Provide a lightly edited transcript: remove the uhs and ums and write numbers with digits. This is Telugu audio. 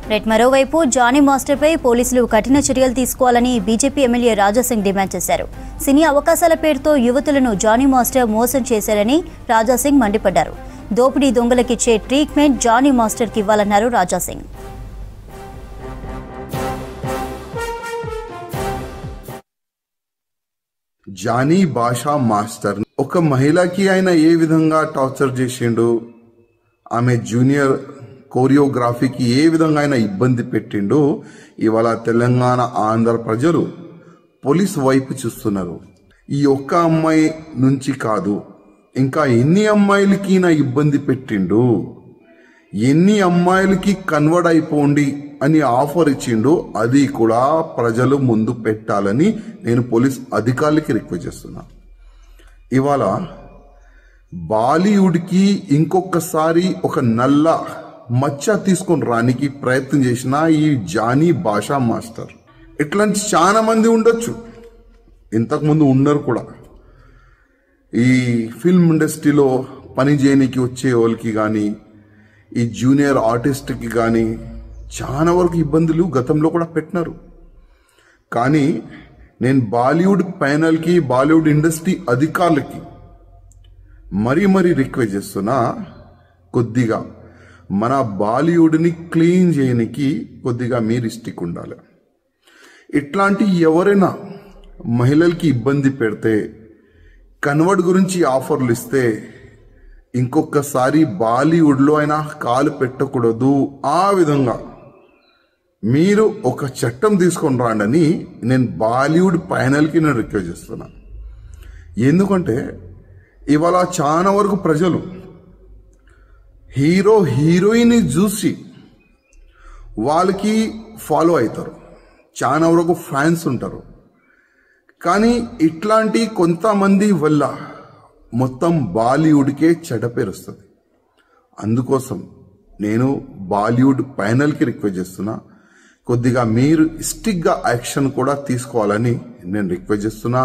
రైట్, మరోవైపు జానీ మాస్టర్పై పోలీసులు కఠిన చర్యలు తీసుకోవాలని బీజేపీ ఎమ్మెల్యే రాజాసింగ్ డిమాండ్ చేశారు. సినీ అవకాశాల పేరుతో యువతులను జానీ మాస్టర్ మోసం చేశారని రాజాసింగ్ మండిపడ్డారు. దోపిడీ దొంగలకిచ్చే ట్రీట్మెంట్ జానీ మాస్టర్కి ఇవ్వాలన్నారు రాజాసింగ్. జానీ భాషా మాస్టర్ ఒక మహిళకి ఆయన ఏ విధంగా టార్చర్ చేసిండు, ఆమె జూనియర్ కోరియోగ్రఫీకి ఏ విధంగా ఆయన ఇబ్బంది పెట్టిండు, ఇవాళ తెలంగాణ ఆంధ్ర ప్రజలు పోలీస్ వైపు చూస్తున్నారు. ఈ ఒక్క అమ్మాయి నుంచి కాదు, ఇంకా ఎన్ని అమ్మాయిలకి ఈయన ఇబ్బంది పెట్టిండు, ఎన్ని అమ్మాయిలకి కన్వర్ట్ అయిపోండి అని ఆఫర్ ఇచ్చిండు, అది కూడా ప్రజలు ముందు పెట్టాలని నేను పోలీస్ అధికారులకి రిక్వెస్ట్ చేస్తున్నా. ఇవాళ బాలీవుడ్కి ఇంకొకసారి ఒక నల్ల మచ్చ తీసుకొని రానికి ప్రయత్నం చేసిన ఈ జానీ భాషా మాస్టర్, ఇట్లాంటి చాలా మంది ఉండొచ్చు, ఇంతకుముందు ఉన్నారు కూడా. ఈ ఫిల్మ్ ఇండస్ట్రీలో పని చేయడానికి వచ్చే వాళ్ళకి కానీ, ఈ జూనియర్ ఆర్టిస్ట్కి కానీ చాలా వరకు ఇబ్బందులు గతంలో కూడా పెట్టినారు. కానీ నేను బాలీవుడ్ ప్యానల్కి, బాలీవుడ్ ఇండస్ట్రీ అధికారులకి మరీ రిక్వెస్ట్ చేస్తున్నా, కొద్దిగా మన బాలీవుడ్ని క్లీన్ చేయడానికి కొద్దిగా మీరు స్టిక్ ఉండాలి. ఇట్లాంటి ఎవరైనా మహిళలకి ఇబ్బంది పెడితే, కన్వర్ట్ గురించి ఆఫర్లు ఇస్తే ఇంకొకసారి బాలీవుడ్లో అయినా కాలు పెట్టకూడదు. ఆ విధంగా మీరు ఒక చట్టం తీసుకొని రాండని నేను బాలీవుడ్ ప్యానల్కి నేను రిక్వెస్ట్ చేస్తున్నా. ఎందుకంటే ఇవాళ చాలా వరకు ప్రజలు హీరో హీరోయిన్ని చూసి వాళ్ళకి ఫాలో అవుతారు, చాలా వరకు ఫ్యాన్స్ ఉంటారు. కానీ ఇట్లాంటి కొంతమంది వల్ల మొత్తం బాలీవుడ్కే చెడ్డ పేరు వస్తుంది. అందుకోసం నేను బాలీవుడ్ ప్యానల్కి రిక్వెస్ట్ చేస్తున్నా, కొద్దిగా మీరు స్టిక్గా యాక్షన్ కూడా తీసుకోవాలని నేను రిక్వెస్ట్ చేస్తున్నా.